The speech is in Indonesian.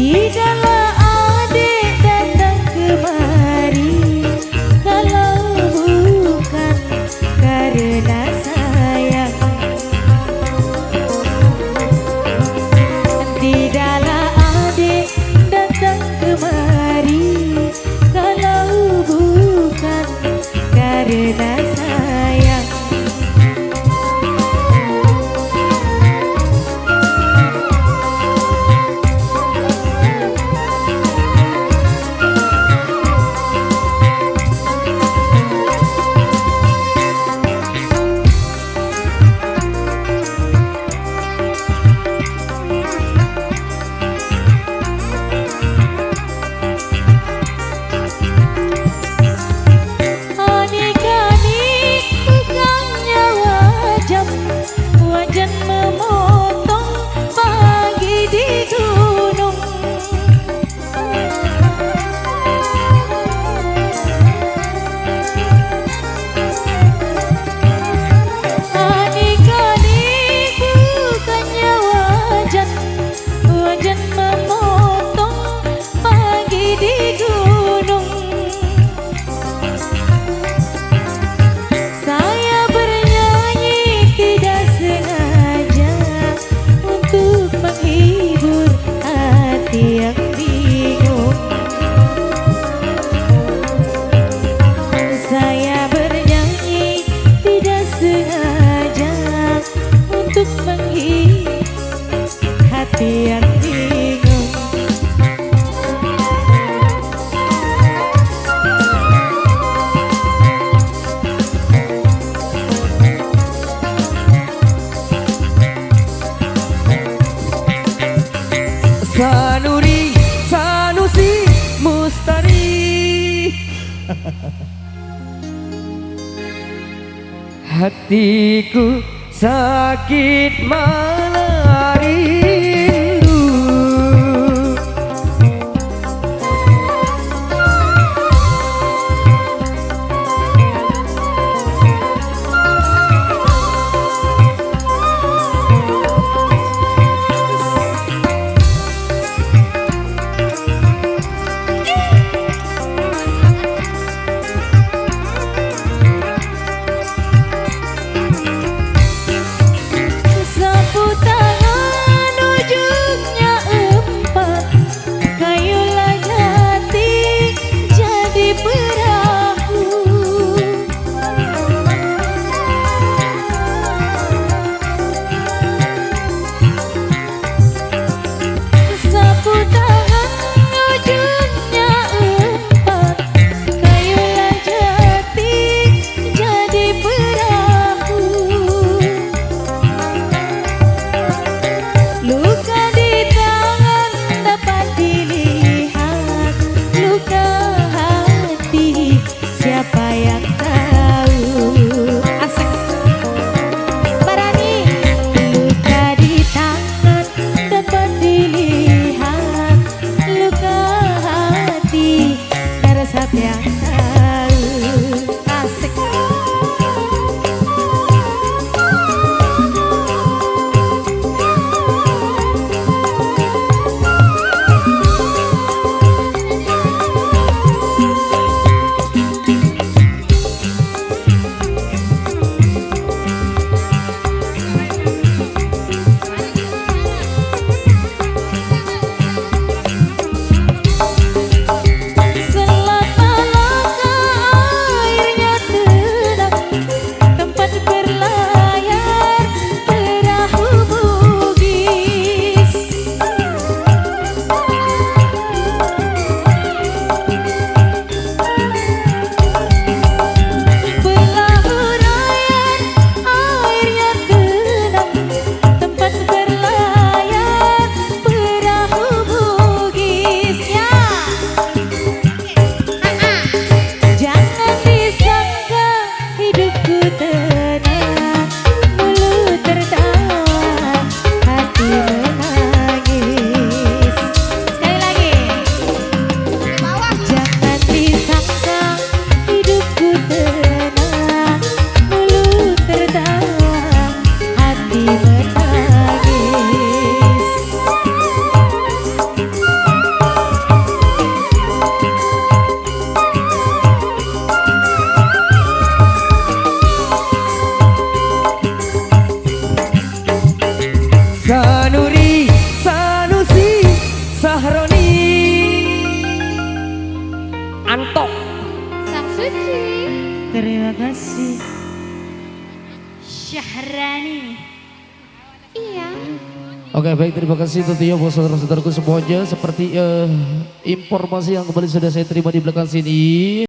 Tidaklah adik datang kemari kalau bukan karena sayang. Tidaklah adik datang kemari kalau bukan karena sayang. Wajan memotong pagi di gunung. Adik-adik bukannya wajan, wajan memotong pagi di gunung. Saya bernyanyi tidak sengaja untuk menghibur hati yang bingung. Saya bernyanyi tidak sengaja untuk menghibur hati yang bingung. Sanuri, Sanusi, Mustari. Hatiku sakit mana rindu. Seputar Antok. Sang Suci. Terima kasih. Syahrani. Iya. Oke baik, terima kasih tentunya buat saudara-saudaraku semuanya. Seperti informasi yang kembali sudah saya terima di belakang sini.